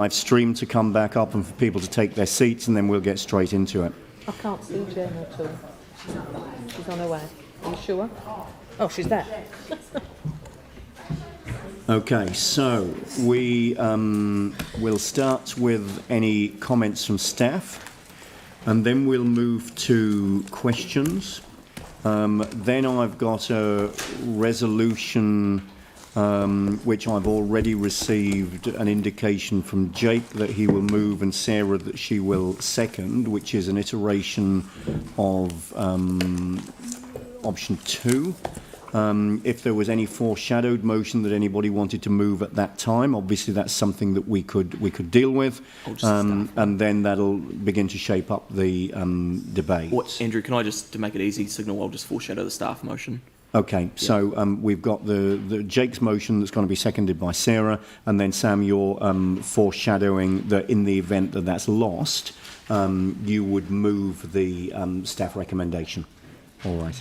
live stream to come back up and for people to take their seats, and then we'll get straight into it. I can't see Jen at all. She's on her way. Are you sure? Oh, she's there. Okay, so we will start with any comments from staff, and then we'll move to questions. Then I've got a resolution which I've already received an indication from Jake that he will move and Sarah that she will second, which is an iteration of option 2. If there was any foreshadowed motion that anybody wanted to move at that time, obviously that's something that we could deal with, and then that'll begin to shape up the debate. Andrew, can I just, to make it easy, signal I'll just foreshadow the staff motion? Okay, yeah. So we've got the Jake's motion that's going to be seconded by Sarah, and then Sam, you're foreshadowing that in the event that that's lost, you would move the staff recommendation. All right.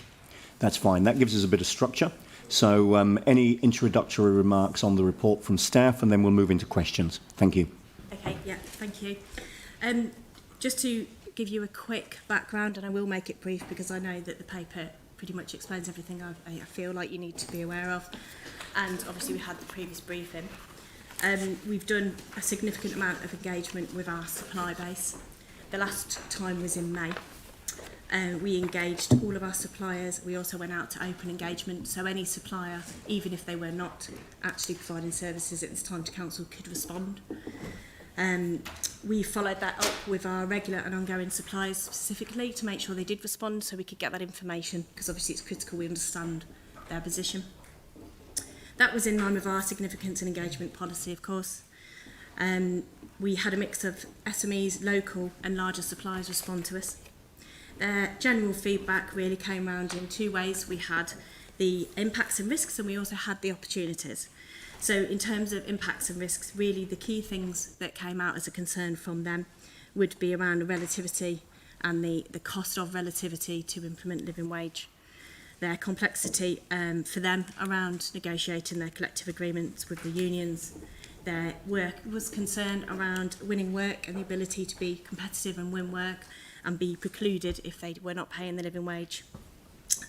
That's fine. That gives us a bit of structure. So any introductory remarks on the report from staff, and then we'll move into questions. Thank you. Okay, yeah, thank you. Just to give you a quick background, and I will make it brief because I know that the paper pretty much explains everything I feel like you need to be aware of. And obviously we had the previous briefing. We've done a significant amount of engagement with our supply base. The last time was in May. We engaged all of our suppliers. We also went out to open engagement, so any supplier, even if they were not actually providing services at this time to council, could respond. We followed that up with our regular and ongoing suppliers specifically to make sure they did respond so we could get that information, because obviously it's critical we understand their position. That was in line with our significance and engagement policy, of course. We had a mix of SMEs, local and larger suppliers respond to us. Their general feedback really came around in 2 ways. We had the impacts and risks, and we also had the opportunities. So in terms of impacts and risks, really the key things that came out as a concern from them would be around the relativity and the cost of relativity to implement living wage. Their complexity for them around negotiating their collective agreements with the unions. Their work was concerned around winning work and the ability to be competitive and win work and be precluded if they were not paying the living wage.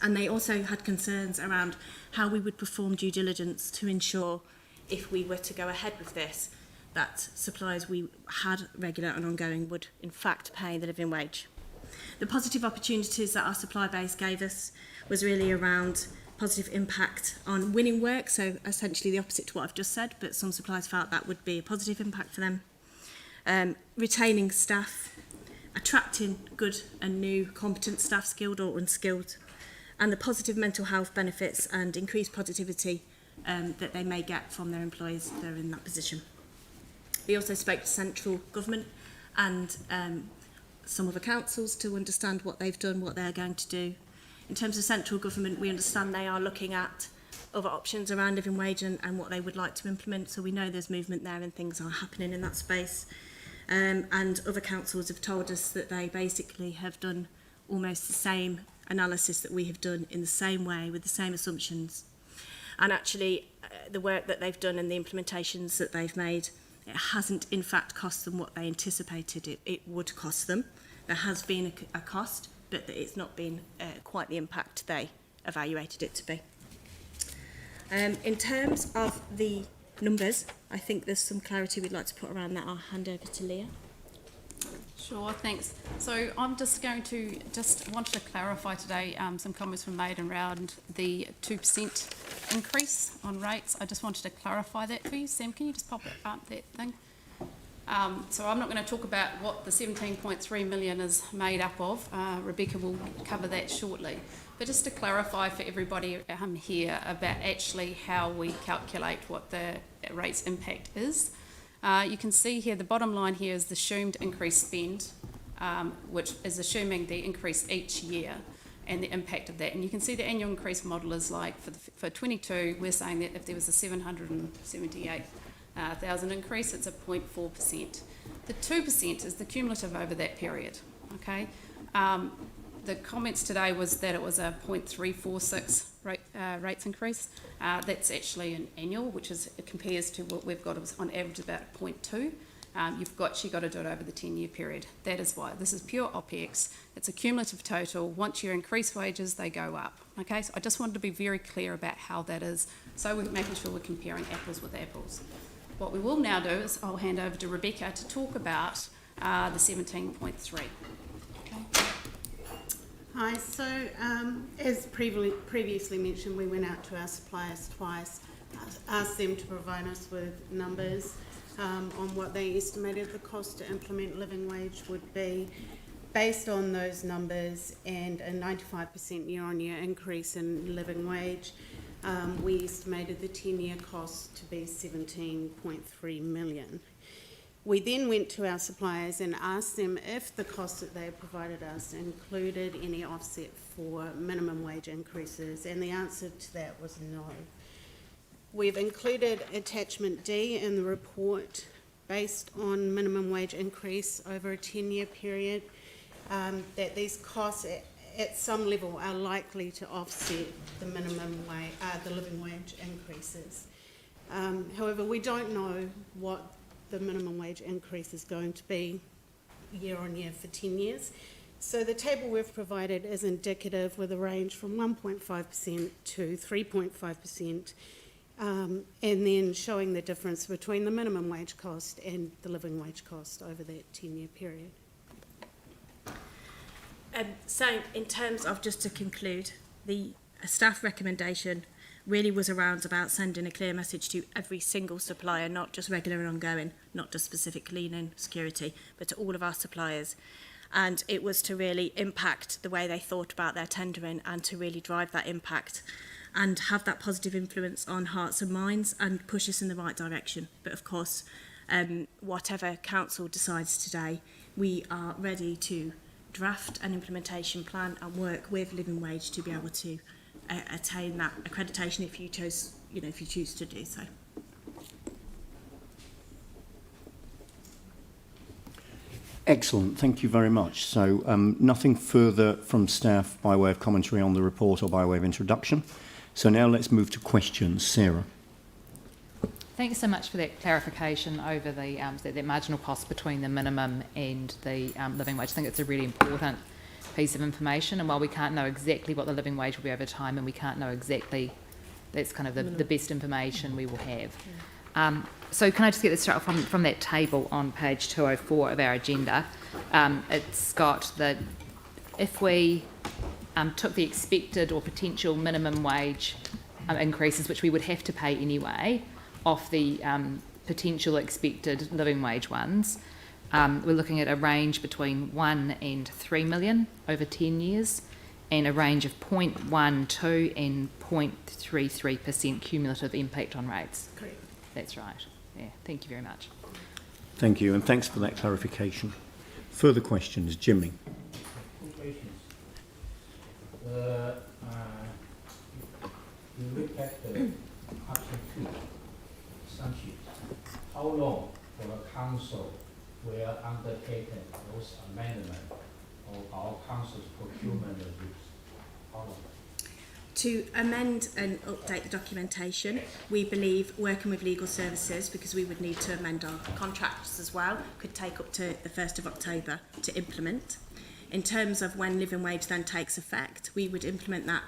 And they also had concerns around how we would perform due diligence to ensure, if we were to go ahead with this, that suppliers we had regular and ongoing would in fact pay the living wage. The positive opportunities that our supply base gave us was really around positive impact on winning work, so essentially the opposite to what I've just said, but some suppliers felt that would be a positive impact for them. Retaining staff, attracting good and new competent staff, skilled or unskilled, and the positive mental health benefits and increased productivity that they may get from their employees if they're in that position. We also spoke to central government and some other councils to understand what they've done, what they're going to do. In terms of central government, we understand they are looking at other options around living wage and what they would like to implement, so we know there's movement there and things are happening in that space. And other councils have told us that they basically have done almost the same analysis that we have done in the same way with the same assumptions. And actually, the work that they've done and the implementations that they've made, it hasn't in fact cost them what they anticipated it would cost them. There has been a cost, but it's not been quite the impact they evaluated it to be. In terms of the numbers, I think there's some clarity we'd like to put around that. I'll hand over to Leah. Sure, thanks. So I'm just going to wanted to clarify today some comments were made around the 2% increase on rates. I just wanted to clarify that for you. Sam, can you just pop up that thing? So I'm not going to talk about what the 17.3 million is made up of. Rebecca will cover that shortly. But just to clarify for everybody here about actually how we calculate what the rates impact is. You can see here the bottom line here is the assumed increased spend, which is assuming the increase each year and the impact of that. And you can see the annual increase model is like for 22, we're saying that if there was a 778,000 increase, it's a 0.4%. The 2% is the cumulative over that period. Okay. The comments today was that it was a 0.346 rates increase. That's actually an annual, which is, it compares to what we've got on average about 0.2. She got to do it over the 10-year period. That is why. This is pure OPEX. It's a cumulative total. Once you increase wages, they go up. Okay, so I just wanted to be very clear about how that is, so we're making sure we're comparing apples with apples. What we will now do is I'll hand over to Rebecca to talk about the 17.3. Okay. Hi, so as previously mentioned, we went out to our suppliers twice, asked them to provide us with numbers on what they estimated the cost to implement living wage would be. Based on those numbers and a 95% year-on-year increase in living wage, we estimated the 10-year cost to be $17.3 million. We then went to our suppliers and asked them if the cost that they had provided us included any offset for minimum wage increases, and the answer to that was no. We've included attachment D in the report based on minimum wage increase over a 10-year period, that these costs at some level are likely to offset the minimum wage, the living wage increases. However, we don't know what the minimum wage increase is going to be year on year for 10 years. So the table we've provided is indicative with a range from 1.5% to 3.5%, and then showing the difference between the minimum wage cost and the living wage cost over that 10-year period. So in terms of, just to conclude, the staff recommendation really was around about sending a clear message to every single supplier, not just regular and ongoing, not just specific cleaning, security, but to all of our suppliers. And it was to really impact the way they thought about their tendering and to really drive that impact and have that positive influence on hearts and minds and push us in the right direction. But of course, whatever council decides today, we are ready to draft an implementation plan and work with living wage to be able to attain that accreditation if you chose, if you choose to do so. Excellent, thank you very much. So nothing further from staff by way of commentary on the report or by way of introduction. So now let's move to questions. Sarah. Thanks so much for that clarification over the marginal cost between the minimum and the living wage. I think it's a really important piece of information, and while we can't know exactly what the living wage will be over time, and we can't know exactly, that's kind of the best information we will have. So can I just get this straight from that table on page 204 of our agenda? It's got if we took the expected or potential minimum wage increases, which we would have to pay anyway, off the potential expected living wage ones, we're looking at a range between 1 and 3 million over 10 years and a range of 0.12 and 0.33% cumulative impact on rates. Correct. That's right. Yeah, thank you very much. Thank you, and thanks for that clarification. Further questions? Jimmy. You look at the option 2, assumptions. How long for the council will undertake those amendments of our council's procurement reviews? How long? To amend and update the documentation, we believe working with legal services, because we would need to amend our contracts as well, could take up to the 1st of October to implement. In terms of when living wage then takes effect, we would implement that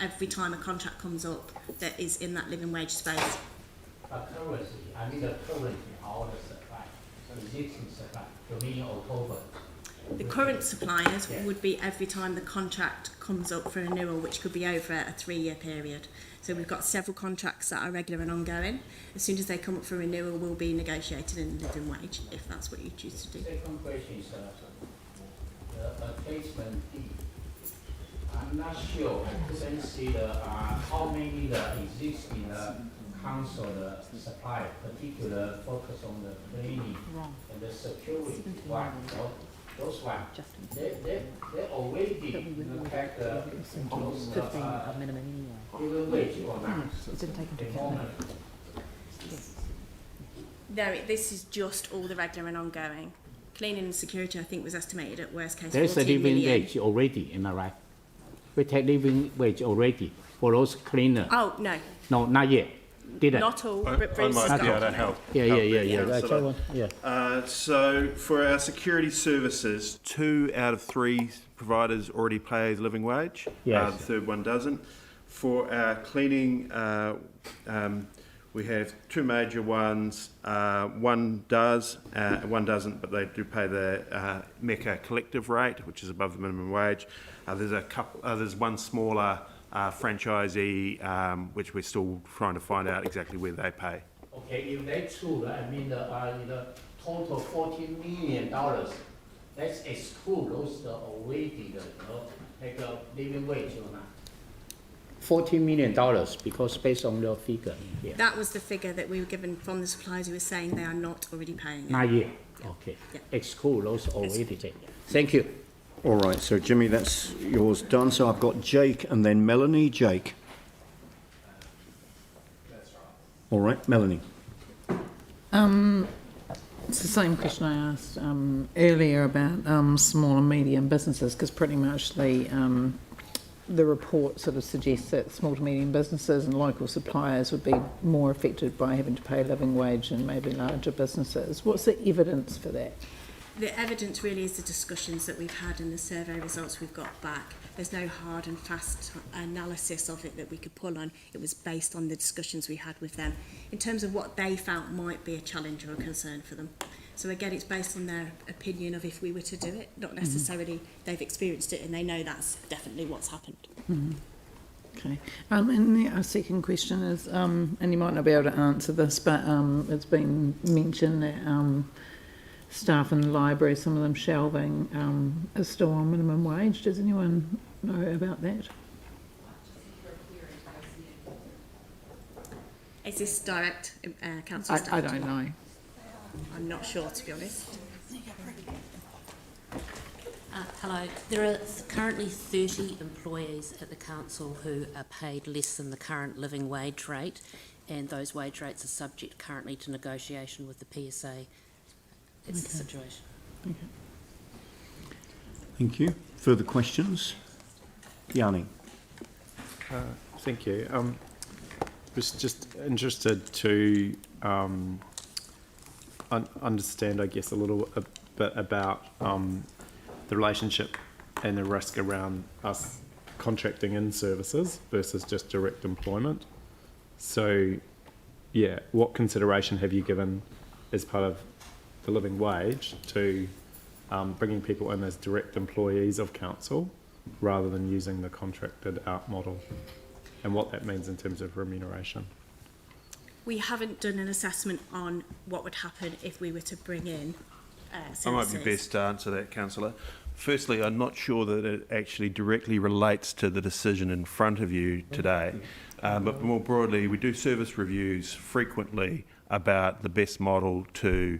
every time a contract comes up that is in that living wage space. But currently, our supply, existing supply, to me, October. The current suppliers would be every time the contract comes up for renewal, which could be over a 3-year period. So we've got several contracts that are regular and ongoing. As soon as they come up for renewal, we'll be negotiating in living wage, if that's what you choose to do. Second question is the placement fee. I'm not sure. I couldn't see how many the existing council supply, particular focus on the cleaning and the security one. Those ones, they already affect almost living wage or not. It didn't take into account No, this is just all the regular and ongoing. Cleaning and security, I think, was estimated at worst case There's a 14 living million. wage already, am I right? We take living wage already for those cleaners. Oh, no. No, not yet. Did it? Not all, I but Bruce might has be got able to it. help. Yeah. Councillor. Okay, well, yeah. So for our security services, 2 out of 3 providers already pay the living wage. Yes. The third one doesn't. For our cleaning, we have 2 major ones. One does, one doesn't, but they do pay the Mecca collective rate, which is above the minimum wage. There's one smaller franchisee, which we're still trying to find out exactly where they pay. Okay, if that's true, I mean, the total $14 million, let's exclude those already, like a living wage or not. $14 million because based on your figure here. That was the figure that we were given from the suppliers who were saying they are not already paying it. Not yet. Okay. Yeah. Exclude those already paid. Thank you. All right, so Jimmy, that's yours done. So I've got Jake and then Melanie. Jake. All right, Melanie. It's the same question I asked earlier about small and medium businesses, because pretty much the report sort of suggests that small to medium businesses and local suppliers would be more affected by having to pay a living wage than maybe larger businesses. What's the evidence for that? The evidence really is the discussions that we've had and the survey results we've got back. There's no hard and fast analysis of it that we could pull on. It was based on the discussions we had with them in terms of what they felt might be a challenge or a concern for them. So again, it's based on their opinion of if we were to do it, not necessarily they've experienced it and they know that's definitely what's happened. Okay. And our second question is, and you might not be able to answer this, but it's been mentioned that staff in the library, some of them shelving, is still on minimum wage. Does anyone know about that? Is this direct council staff? I don't know. I'm not sure, to be honest. Hello. There are currently 30 employees at the council who are paid less than the current living wage rate, and those wage rates are subject currently to negotiation with the PSA. That's the situation. Okay. Thank you. Further questions? Yanni. Thank you. Was just interested to understand, I guess, a bit about the relationship and the risk around us contracting in services versus just direct employment. So, yeah, what consideration have you given as part of the living wage to bringing people in as direct employees of council rather than using the contracted out model, and what that means in terms of remuneration? We haven't done an assessment on what would happen if we were to bring in services. I might be best to answer that, Councillor. Firstly, I'm not sure that it actually directly relates to the decision in front of you today, but more broadly, we do service reviews frequently about the best model to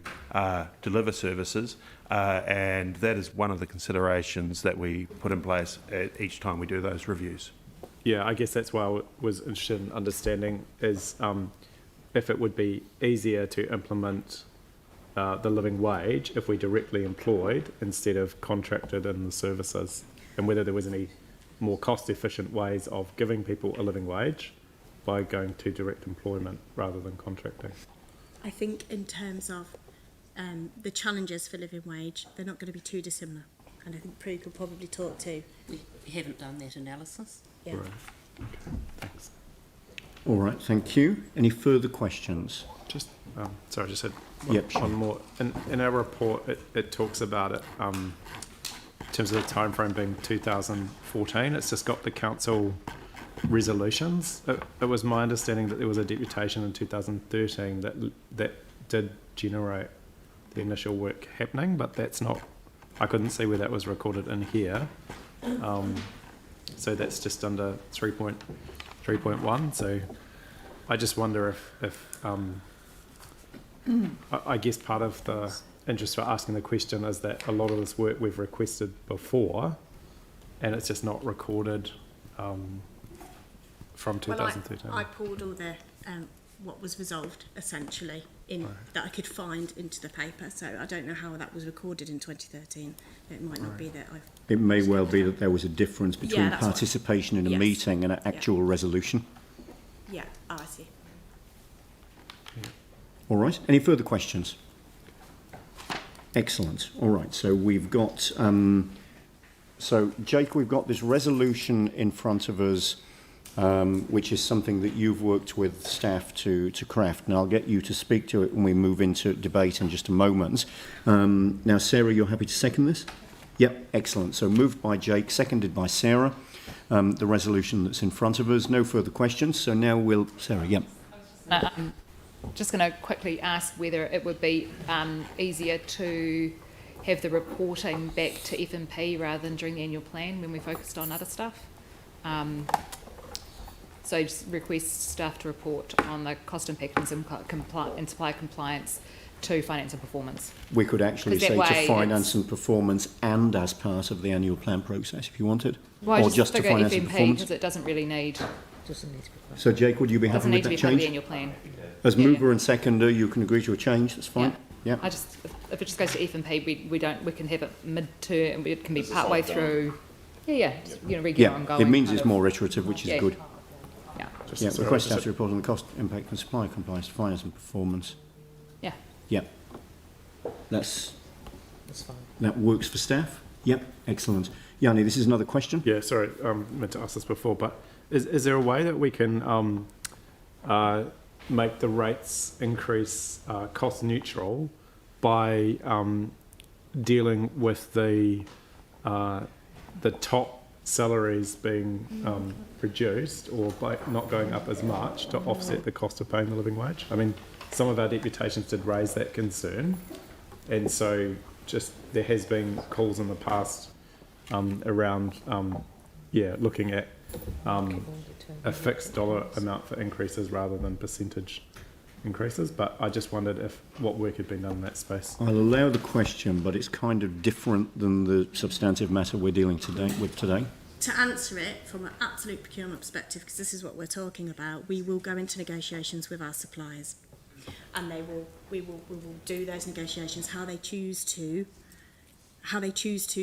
deliver services, and that is one of the considerations that we put in place at each time we do those reviews. Yeah, I guess that's why I was interested in understanding is if it would be easier to implement the living wage if we directly employed instead of contracted in the services, and whether there was any more cost-efficient ways of giving people a living wage by going to direct employment rather than contracting. I think in terms of the challenges for living wage, they're not going to be too dissimilar. And I think Prue could probably talk to. We haven't done that analysis. Yeah. Right. Okay. Thanks. All right, thank you. Any further questions? Just sorry, I just had Yep, sure. one more. In our report, it talks about it in terms of the time frame being 2014. It's just got the council resolutions. It was my understanding that there was a deputation in 2013 that did generate the initial work happening, but that's not. I couldn't see where that was recorded in here. So that's just under 3.1. So I just wonder if I guess part of the interest for asking the question is that a lot of this work we've requested before, and it's just not recorded from 2013. Well, I pulled all the what was resolved essentially that I could find into the paper. So I don't know how that was recorded in 2013. It might not be that I've. It may well be that there was a difference between Yeah, that's participation in a Yes. meeting and an actual resolution. Yeah, I see. All right. Any further questions? Excellent. All right. So we've got, so Jake, we've got this resolution in front of us, which is something that you've worked with staff to craft, and I'll get you to speak to it when we move into debate in just a moment. Now, Sarah, you're happy to second this? Yep. Excellent. So moved by Jake, seconded by Sarah. The resolution that's in front of us. No further questions. So now we'll, Sarah, yep. Just going to quickly ask whether it would be easier to have the reporting back to F&P rather than during the annual plan when we focused on other stuff. So just request staff to report on the cost impact and supply compliance to finance and performance. We could actually say to finance and performance and as part of the annual plan process if you wanted. Well, or just to finance and performance. Because it doesn't really need. So Jake, would you be happy with that change? Doesn't need to be part of the annual plan. As mover and seconder, you can agree to a change. That's fine. Yeah. I just, if it just goes to F&P, we can have it mid-term. It can be part way through. Regular ongoing. It means it's more iterative, which is good. Yeah. Request staff to report on the cost, impact and supply compliance to finance and performance. Yeah. Yeah. That's fine. That works for staff. Yep. Excellent. Yanni, this is another question. Yeah, sorry, I meant to ask this before, but is there a way that we can make the rates increase cost neutral by dealing with the top salaries being reduced, or by not going up as much to offset the cost of paying the living wage? I mean, some of our deputations did raise that concern, and so just there has been calls in the past around looking at a fixed dollar amount for increases rather than percentage increases, but I just wondered if what work had been done in that space. I'll allow the question, but it's kind of different than the substantive matter we're dealing with today. To answer it from an absolute procurement perspective, because this is what we're talking about, we will go into negotiations with our suppliers, and we will do those negotiations. How they choose to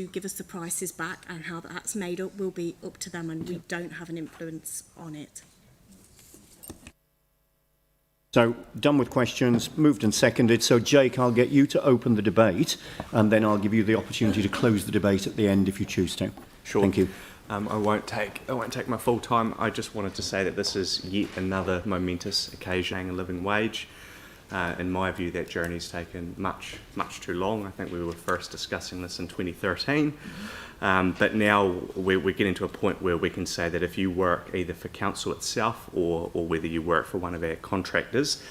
give us the prices back and how that's made up will be up to them, and we don't have an influence on it. So, done with questions, moved and seconded. So, Jake, I'll get you to open the debate, and then I'll give you the opportunity to close the debate at the end if you choose to. Sure. Thank you. I won't take my full time. I just wanted to say that this is yet another momentous occasion, paying a living wage. In my view, that journey's taken much too long. I think we were first discussing this in 2013. But now we're getting to a point where we can say that if you work either for council itself or whether you work for one of our contractors,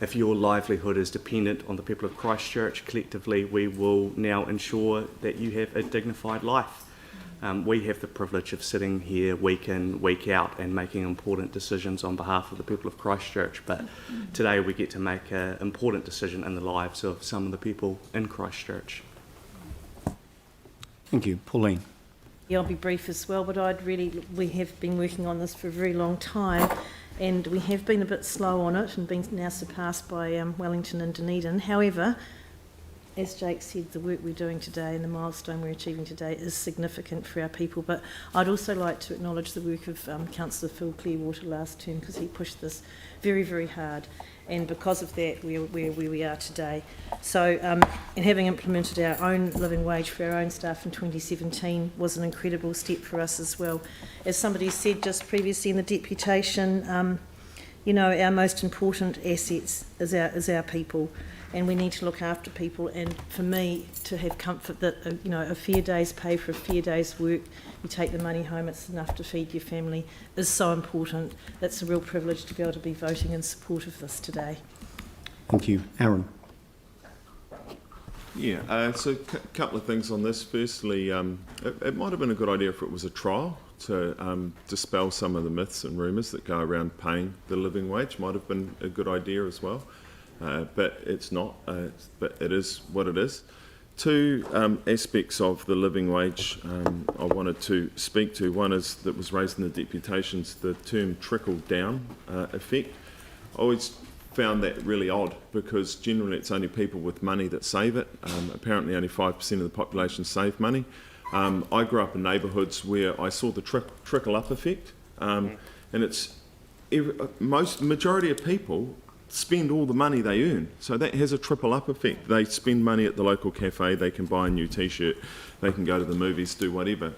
if your livelihood is dependent on the people of Christchurch, collectively we will now ensure that you have a dignified life. We have the privilege of sitting here week in, week out and making important decisions on behalf of the people of Christchurch, but today we get to make an important decision in the lives of some of the people in Christchurch. Thank you. Pauline. Yeah, I'll be brief as well, but we have been working on this for a very long time, and we have been a bit slow on it and been now surpassed by Wellington and Dunedin. However, as Jake said, the work we're doing today and the milestone we're achieving today is significant for our people, but I'd also like to acknowledge the work of Councillor Phil Clearwater last term, because he pushed this very, very hard, and because of that we're where we are today. So and having implemented our own living wage for our own staff in 2017 was an incredible step for us as well. As somebody said just previously in the deputation, our most important assets is our people, and we need to look after people. And for me, to have comfort that a fair day's pay for a fair day's work, you take the money home, it's enough to feed your family, is so important. It's a real privilege to be able to be voting in support of this today. Thank you. Aaron. Yeah, so a couple of things on this. Firstly, it might have been a good idea if it was a trial to dispel some of the myths and rumours that go around paying the living wage. Might have been a good idea as well. But it's not, but it is what it is. Two aspects of the living wage I wanted to speak to. One is that was raised in the deputations, the term trickle-down effect. I always found that really odd, because generally it's only people with money that save it. Apparently only 5% of the population save money. I grew up in neighbourhoods where I saw the trickle-up effect, and it's majority of people spend all the money they earn. So that has a triple up effect. They spend money at the local cafe, they can buy a new t-shirt, they can go to the movies, do whatever.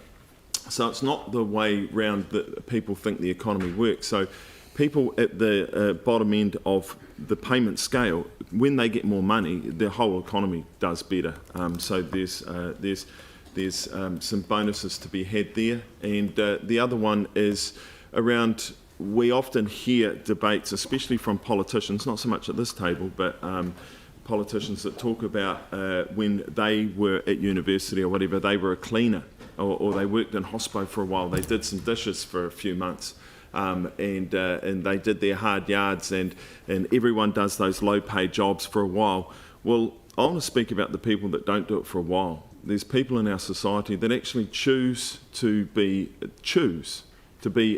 So it's not the way round that people think the economy works. So people at the bottom end of the payment scale, when they get more money, the whole economy does better. So there's some bonuses to be had there. And the other one is around, we often hear debates, especially from politicians, not so much at this table, but politicians that talk about when they were at university or whatever, they were a cleaner or they worked in hospo for a while, they did some dishes for a few months. And they did their hard yards, and everyone does those low-paid jobs for a while. Well, I want to speak about the people that don't do it for a while. There's people in our society that actually choose to be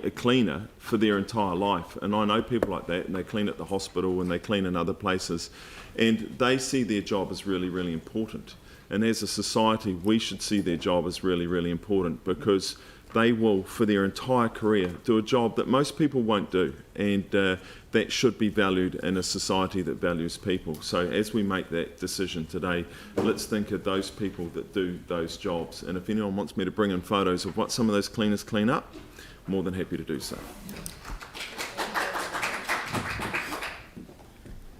a cleaner for their entire life. And I know people like that, and they clean at the hospital and they clean in other places. And they see their job as really, really important. And as a society, we should see their job as really, really important, because they will, for their entire career, do a job that most people won't do. And that should be valued in a society that values people. So as we make that decision today, let's think of those people that do those jobs. And if anyone wants me to bring in photos of what some of those cleaners clean up, more than happy to do so.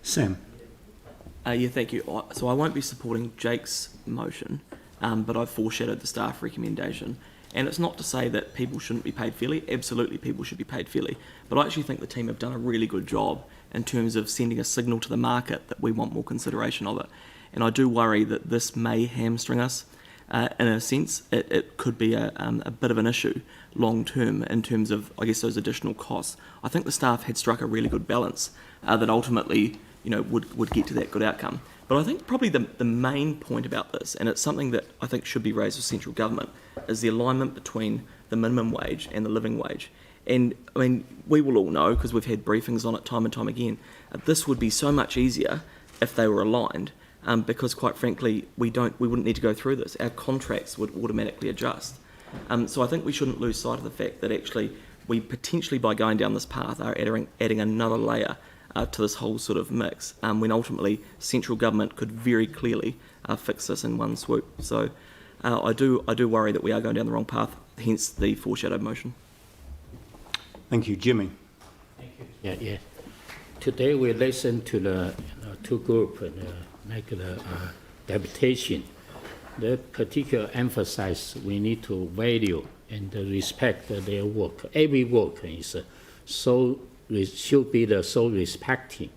Sam. Yeah, thank you. So I won't be supporting Jake's motion, but I've foreshadowed the staff recommendation. And it's not to say that people shouldn't be paid fairly. Absolutely, people should be paid fairly. But I actually think the team have done a really good job in terms of sending a signal to the market that we want more consideration of it. And I do worry that this may hamstring us. In a sense, it could be a bit of an issue long term in terms of, I guess, those additional costs. I think the staff had struck a really good balance that ultimately, would get to that good outcome. But I think probably the main point about this, and it's something that I think should be raised with central government, is the alignment between the minimum wage and the living wage. And I mean, we will all know, because we've had briefings on it time and time again, this would be so much easier if they were aligned, because quite frankly, we wouldn't need to go through this. Our contracts would automatically adjust. So I think we shouldn't lose sight of the fact that actually we potentially, by going down this path, are adding another layer to this whole sort of mix, when ultimately central government could very clearly fix this in one swoop. So I do worry that we are going down the wrong path, hence the foreshadowed motion. Thank you. Jimmy. Thank you. Yeah. Today we listened to the two groups make the deputation. They particularly emphasize we need to value and respect their work. Every work is should be so respecting,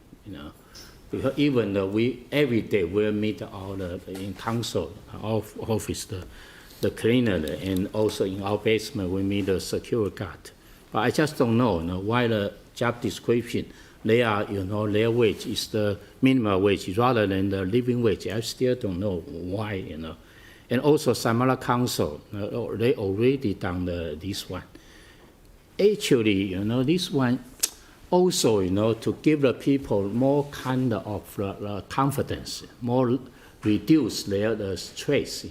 because even we every day we meet our in council office the cleaner, and also in our basement we meet the security guard. But I just don't know, why the job description they are their wage is the minimum wage rather than the living wage. I still don't know why, And also some other council they already done this one. Actually, this one also, to give the people more kind of confidence, more reduce their stress,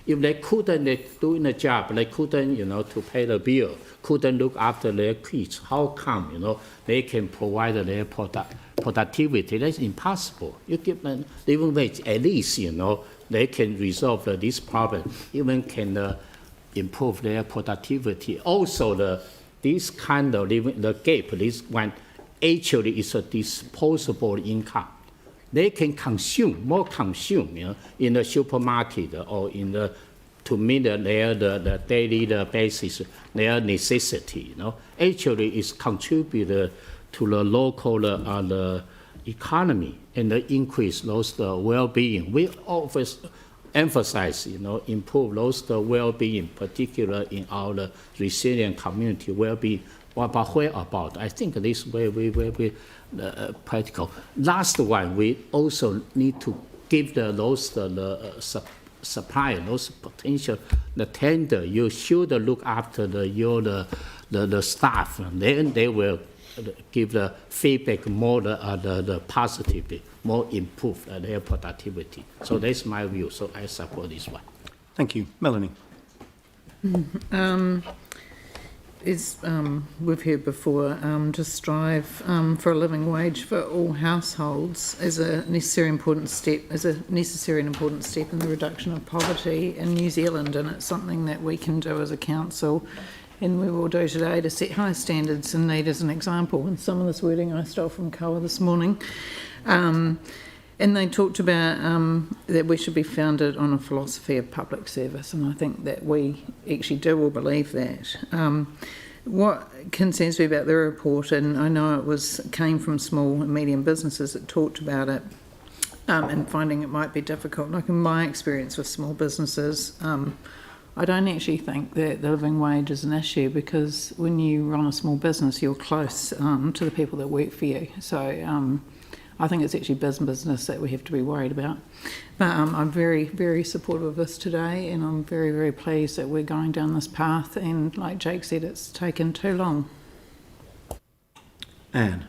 If they couldn't do the job, they couldn't, to pay the bill, couldn't look after their kids, how come, they can provide their productivity? That's impossible. You give them living wage, at least, they can resolve this problem, even can improve their productivity. Also, this kind of living, the gap, this one actually is a disposable income. They can consume, in the supermarket or to meet the daily basis, their necessity. Actually, it's contributed to the local the economy and increase those well-being. We always emphasize, improve those well-being, particularly in our resilient community well-being. But where about? I think this very practical. Last one, we also need to give those supply, those potential the tender. You should look after the staff, and then they will give the feedback more the positively, more improve their productivity. So that's my view. So I support this one. Thank you, Melanie. as we've heard before, to strive for a living wage for all households is a necessary and important step in the reduction of poverty in New Zealand, and it's something that we can do as a council, and we will do today to set high standards and lead as an example. And some of this wording I stole from Koa this morning. And they talked about that we should be founded on a philosophy of public service, and I think that we actually do all believe that. What concerns me about the report, and I know it came from small and medium businesses that talked about it, and finding it might be difficult. Like in my experience with small businesses, I don't actually think that the living wage is an issue, because when you run a small business, you're close to the people that work for you. So I think it's actually business that we have to be worried about. But I'm very, very supportive of this today, and I'm very, very pleased that we're going down this path. And like Jake said, it's taken too long. Anne.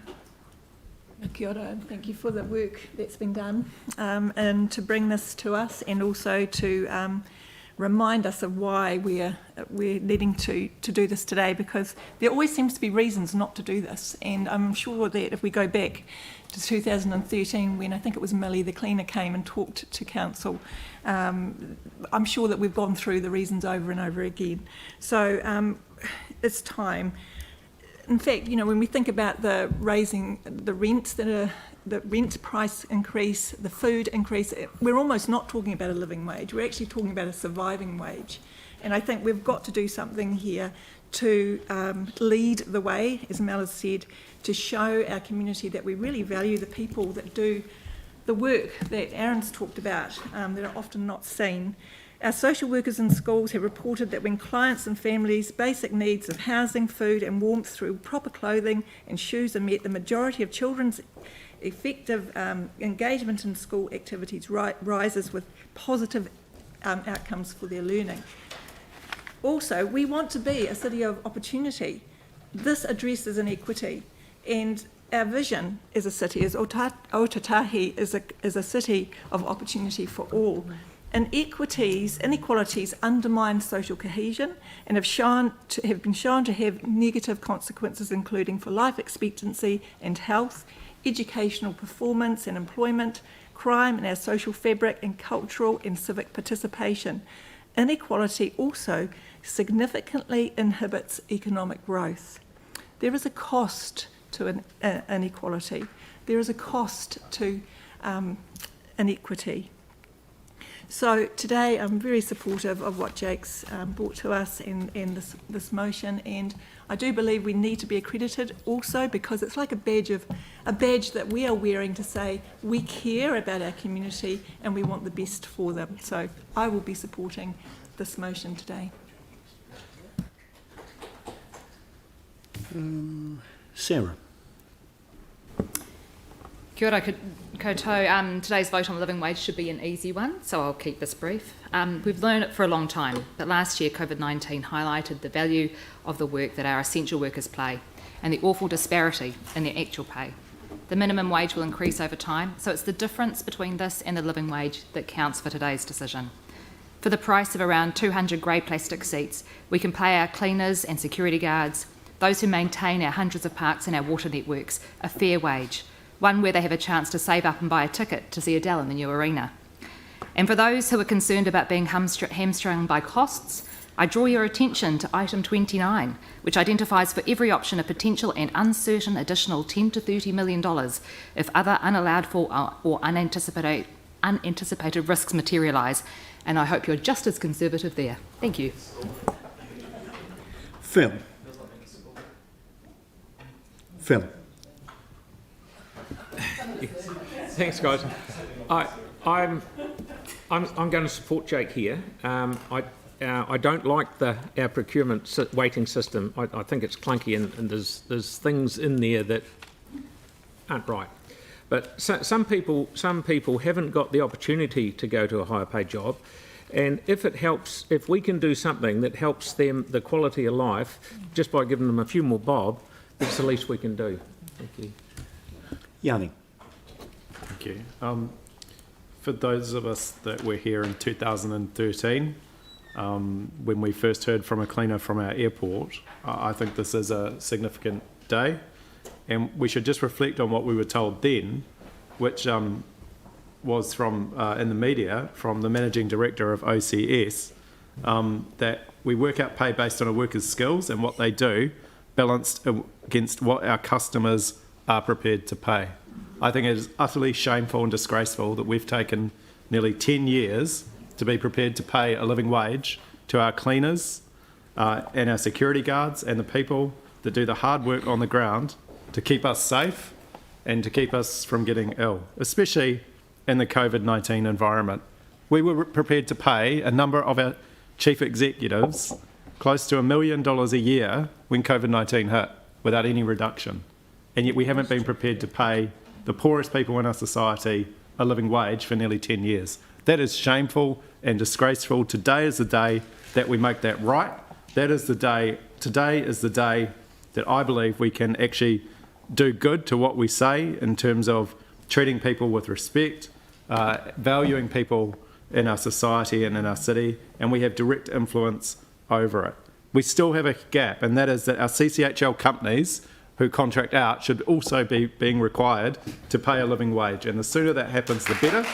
Kia ora, and thank you for the work that's been done, and to bring this to us, and also to remind us of why we're needing to do this today, because there always seems to be reasons not to do this. And I'm sure that if we go back to 2013, when I think it was Millie the cleaner came and talked to council, I'm sure that we've gone through the reasons over and over again. So it's time. In fact, you know, when we think about the raising the rents the rent price increase, the food increase, we're almost not talking about a living wage. We're actually talking about a surviving wage. And I think we've got to do something here to lead the way, as Mel has said, to show our community that we really value the people that do the work that Aaron's talked about, that are often not seen. Our social workers in schools have reported that when clients and families' basic needs of housing, food and warmth through proper clothing and shoes are met, the majority of children's effective engagement in school activities rises with positive outcomes for their learning. Also, we want to be a city of opportunity. This addresses inequity, and our vision as a city is Otatahi is a city of opportunity for all. Inequalities undermine social cohesion and have been shown to have negative consequences, including for life expectancy and health, educational performance and employment, crime in our social fabric, and cultural and civic participation. Inequality also significantly inhibits economic growth. There is a cost to inequality. There is a cost to inequity. So today I'm very supportive of what Jake's brought to us in this motion, and I do believe we need to be accredited also, because it's like a badge that we are wearing to say we care about our community and we want the best for them. So I will be supporting this motion today. Sarah. Kia ora koutou. Today's vote on the living wage should be an easy one, so I'll keep this brief. We've known it for a long time, but last year COVID-19 highlighted the value of the work that our essential workers play and the awful disparity in their actual pay. The minimum wage will increase over time, so it's the difference between this and the living wage that counts for today's decision. For the price of around 200 grey plastic seats, we can pay our cleaners and security guards, those who maintain our hundreds of parks and our water networks, a fair wage, one where they have a chance to save up and buy a ticket to see Adele in the new arena. And for those who are concerned about being hamstrung by costs, I draw your attention to item 29, which identifies for every option a potential and uncertain additional $10 to $30 million if other unallowed for or unanticipated risks materialise. And I hope you're just as conservative there. Thank you. Phil. Thanks, guys. I'm going to support Jake here. I don't like our procurement weighting system. I think it's clunky, and there's things in there that aren't right. But some people haven't got the opportunity to go to a higher paid job, and if we can do something that helps them the quality of life just by giving them a few more bob, that's the least we can do. Thank you. Yanni. Thank you. For those of us that were here in 2013, when we first heard from a cleaner from our airport. I think this is a significant day, and we should just reflect on what we were told then, which was from in the media from the managing director of OCS, that we work out pay based on a worker's skills and what they do, balanced against what our customers are prepared to pay. I think it is utterly shameful and disgraceful that we've taken nearly 10 years to be prepared to pay a living wage to our cleaners and our security guards and the people that do the hard work on the ground to keep us safe and to keep us from getting ill, especially in the COVID-19 environment. We were prepared to pay a number of our chief executives close to $1 million a year when COVID-19 hit without any reduction. And yet we haven't been prepared to pay the poorest people in our society a living wage for nearly 10 years. That is shameful and disgraceful. Today is the day that we make that right. Today is the day that I believe we can actually do good to what we say in terms of treating people with respect, valuing people in our society and in our city, and we have direct influence over it. We still have a gap, and that is that our CCHL companies who contract out should also be being required to pay a living wage, and the sooner that happens, the better.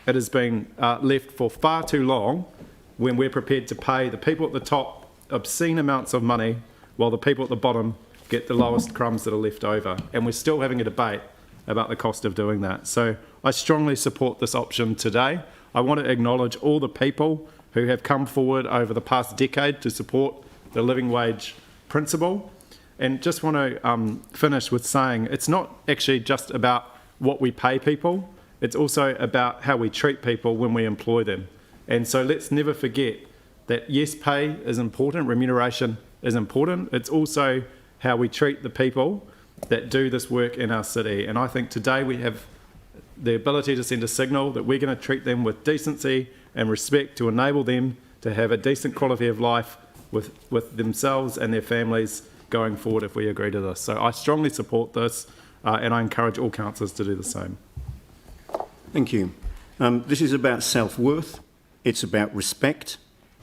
It has been left for far too long when we're prepared to pay the people at the top obscene amounts of money while the people at the bottom get the lowest crumbs that are left over, and we're still having a debate about the cost of doing that. So I strongly support this option today. I want to acknowledge all the people who have come forward over the past decade to support the living wage principle, and just want to finish with saying it's not actually just about what we pay people, it's also about how we treat people when we employ them. And so let's never forget that yes, pay is important, remuneration is important, it's also how we treat the people that do this work in our city. And I think today we have the ability to send a signal that we're going to treat them with decency and respect to enable them to have a decent quality of life with themselves and their families going forward if we agree to this. So I strongly support this and I encourage all councillors to do the same. Thank you. This is about self-worth, it's about respect,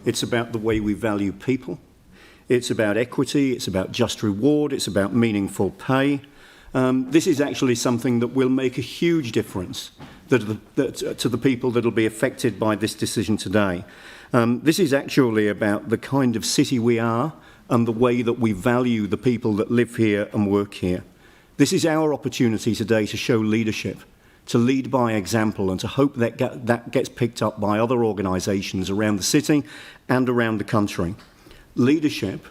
it's about the way we value people, it's about equity, it's about just reward, it's about meaningful pay. This is actually something that will make a huge difference to the people that will be affected by this decision today. This is actually about the kind of city we are and the way that we value the people that live here and work here. This is our opportunity today to show leadership, to lead by example, and to hope that that gets picked up by other organisations around the city and around the country. Leadership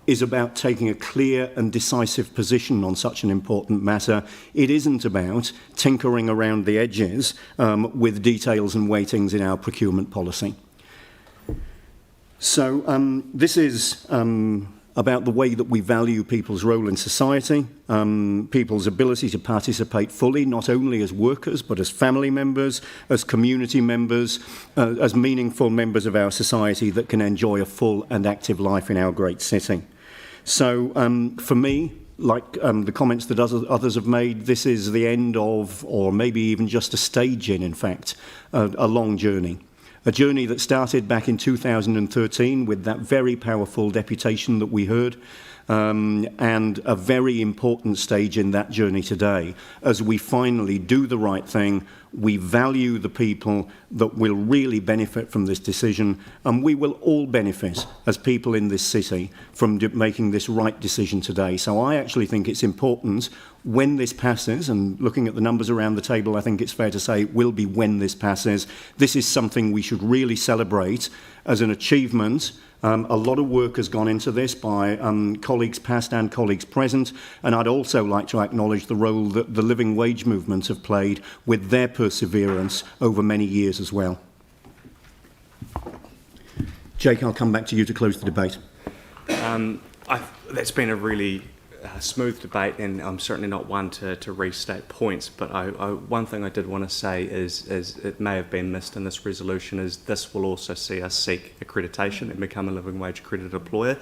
is about taking a clear and decisive position on such an important matter. It isn't about tinkering around the edges with details and weightings in our procurement policy. So this is about the way that we value people's role in society, people's ability to participate fully, not only as workers, but as family members, as community members, as meaningful members of our society that can enjoy a full and active life in our great city. So for me, like the comments that others have made, this is the end of, or maybe even just a stage in fact, a long journey. A journey that started back in 2013 with that very powerful deputation that we heard, and a very important stage in that journey today as we finally do the right thing. We value the people that will really benefit from this decision, and we will all benefit as people in this city from making this right decision today. So I actually think it's important when this passes, and looking at the numbers around the table, I think it's fair to say it will be when this passes. This is something we should really celebrate as an achievement. A lot of work has gone into this by colleagues past and colleagues present, and I'd also like to acknowledge the role that the living wage movement have played with their perseverance over many years as well. Jake, I'll come back to you to close the debate. That's been a really smooth debate, and I'm certainly not one to restate points, but one thing I did want to say is it may have been missed in this resolution, is this will also see us seek accreditation and become a living wage accredited employer,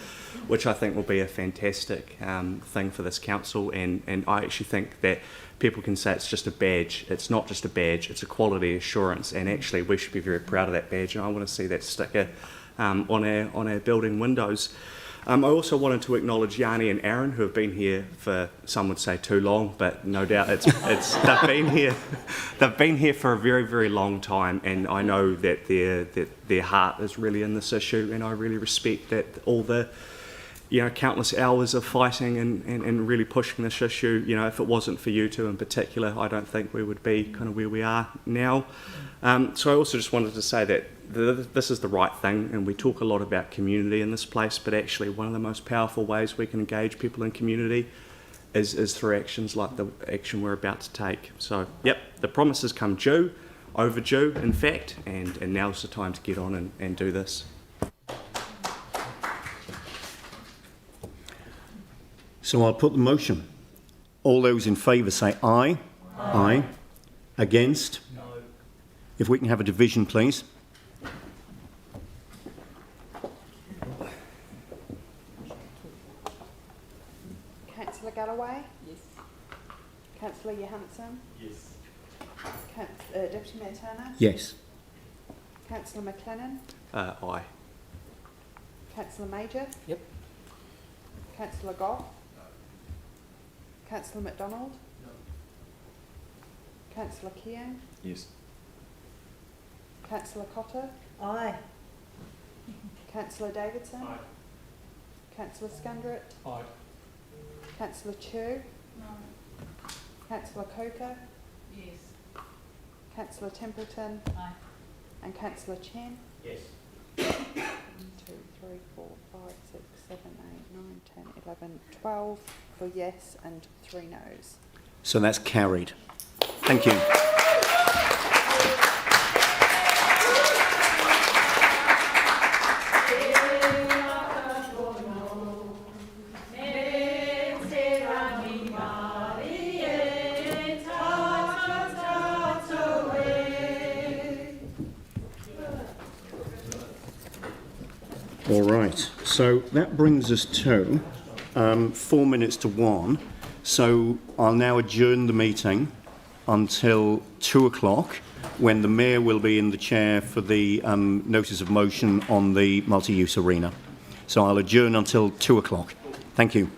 which I think will be a fantastic thing for this council, and I actually think that people can say it's just a badge. It's not just a badge, it's a quality assurance, and actually we should be very proud of that badge, and I want to see that sticker on our building windows. I also wanted to acknowledge Yanni and Aaron, who have been here for, some would say too long, but no doubt they've been here for a very, very long time, and I know that their heart is really in this issue, and I really respect that all the countless hours of fighting and really pushing this issue. If it wasn't for you two in particular, I don't think we would be kind of where we are now. So I also just wanted to say that this is the right thing, and we talk a lot about community in this place, but actually one of the most powerful ways we can engage people in community is through actions like the action we're about to take. So, yep, the promises come due, overdue in fact, and now's the time to get on and do this. So I'll put the motion. All those in favour say aye. Aye. Against? No. If we can have a division, please. Councillor Galloway? Yes. Councillor Johansson? Yes. Deputy Mayor Turner? Yes. Councillor McLennan? Aye. Councillor Major? Yep. Councillor Goff? No. Councillor McDonald? No. Councillor Keane? Yes. Councillor Cotter? Aye. Councillor Davidson? Aye. Councillor Scundrett? Aye. Councillor Chu? No. Councillor Coker? Yes. Councillor Templeton? Aye. And Councillor Chen? Yes. 1, 2, 3, 4, 5, 6, 7, 8, 9, 10, 11, 12 for yes and 3 noes. So that's carried. Thank you. All right, so that brings us to 4 minutes to 1. So I'll now adjourn the meeting until 2 o'clock, when the Mayor will be in the chair for the notice of motion on the multi-use arena. So I'll adjourn until 2 o'clock. Thank you.